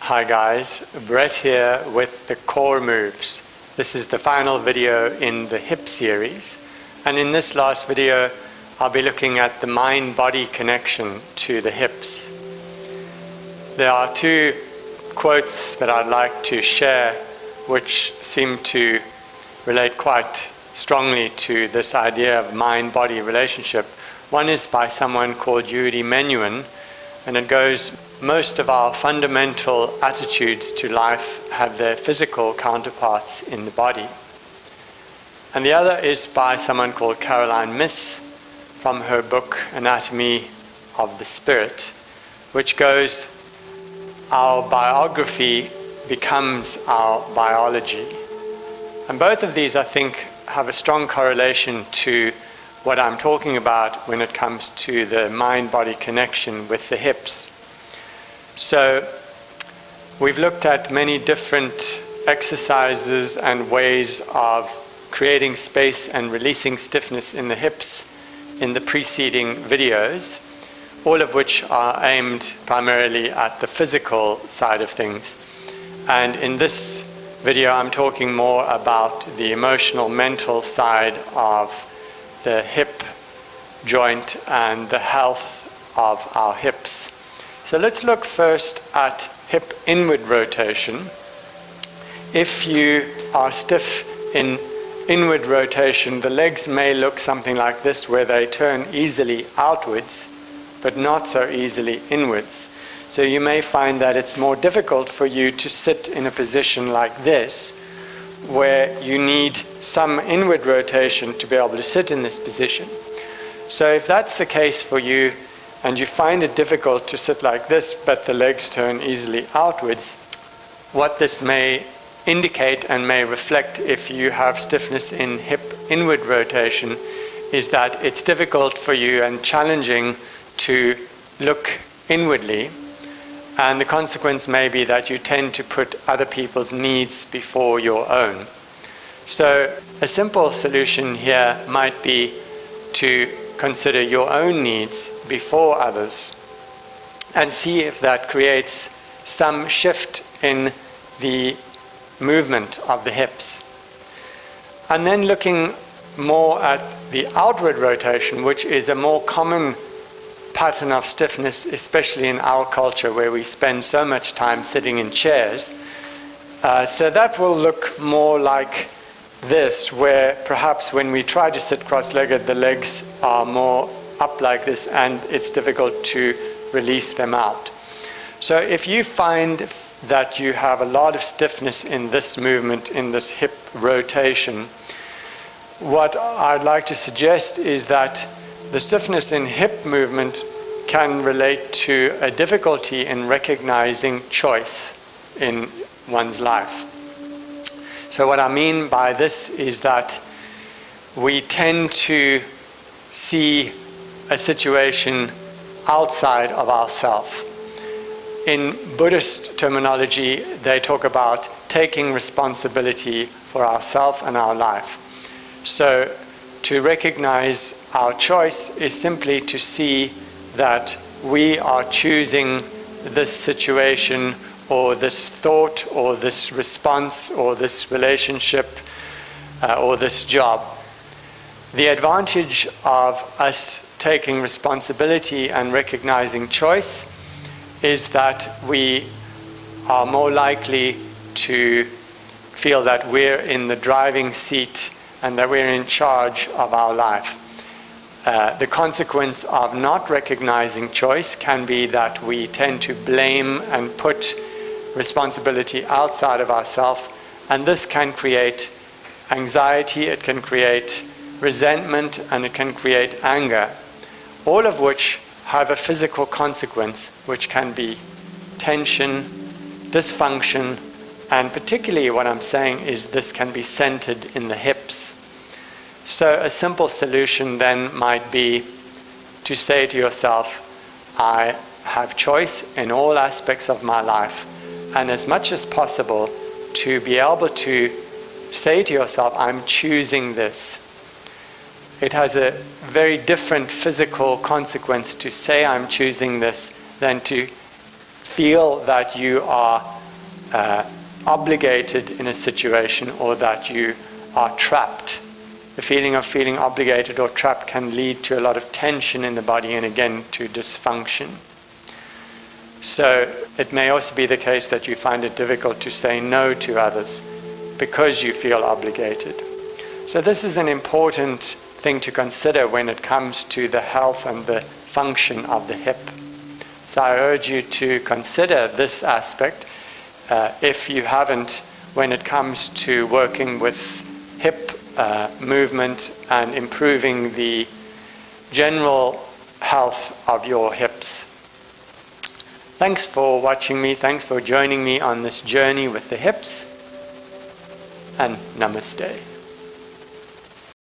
Hi guys, Brett here with the core moves. This is the final video in the hip series, and in this last video I'll be looking at the mind-body connection to the hips. There are two quotes that I'd like to share which seem to relate quite strongly to this idea of mind-body relationship. One is by someone called Yehudi Menuhin, and it goes, most of our fundamental attitudes to life have their physical counterparts in the body. And the other is by someone called Carolyn Myss from her book Anatomy of the Spirit, which goes, our biography becomes our biology. And both of these, I think, have a strong correlation to what I'm talking about when it comes to the mind-body connection with the hips. So we've looked at many different exercises and ways of creating space and releasing stiffness in the hips in the preceding videos, all of which are aimed primarily at the physical side of things. And in this video I'm talking more about the emotional, mental side of the hip joint and the health of our hips. So let's look first at hip inward rotation. If you are stiff in inward rotation, the legs may look something like this, where they turn easily outwards, but not so easily inwards. So you may find that it's more difficult for you to sit in a position like this, where you need some inward rotation to be able to sit in this position. So if that's the case for you, and you find it difficult to sit like this, but the legs turn easily outwards, what this may indicate and may reflect if you have stiffness in hip inward rotation is that it's difficult for you and challenging to look inwardly. And the consequence may be that you tend to put other people's needs before your own. So a simple solution here might be to consider your own needs before others and see if that creates some shift in the movement of the hips. And then looking more at the outward rotation, which is a more common pattern of stiffness, especially in our culture where we spend so much time sitting in chairs. So that will look more like this, where perhaps when we try to sit cross-legged, the legs are more up like this and it's difficult to release them out. So if you find that you have a lot of stiffness in this movement, in this hip rotation, what I'd like to suggest is that the stiffness in hip movement can relate to a difficulty in recognizing choice in one's life. So what I mean by this is that we tend to see a situation outside of ourselves. In Buddhist terminology, they talk about taking responsibility for ourselves and our life. So to recognize our choice is simply to see that we are choosing this situation or this thought or this response or this relationship or this job. The advantage of us taking responsibility and recognizing choice is that we are more likely to feel that we're in the driving seat and that we're in charge of our life. The consequence of not recognizing choice can be that we tend to blame and put responsibility outside of ourselves, and this can create anxiety, it can create resentment, and it can create anger, all of which have a physical consequence, which can be tension, dysfunction, and particularly what I'm saying is this can be centered in the hips. So a simple solution then might be to say to yourself, I have choice in all aspects of my life, and as much as possible to be able to say to yourself, I'm choosing this. It has a very different physical consequence to say I'm choosing this than to feel that you are obligated in a situation, or that you are trapped. The feeling of feeling obligated or trapped can lead to a lot of tension in the body, and again to dysfunction. So it may also be the case that you find it difficult to say no to others because you feel obligated. So this is an important thing to consider when it comes to the health and the function of the hip. So I urge you to consider this aspect if you haven't, when it comes to working with hip movement and improving the general health of your hips. Thanks for watching me. Thanks for joining me on this journey with the hips. And Namaste.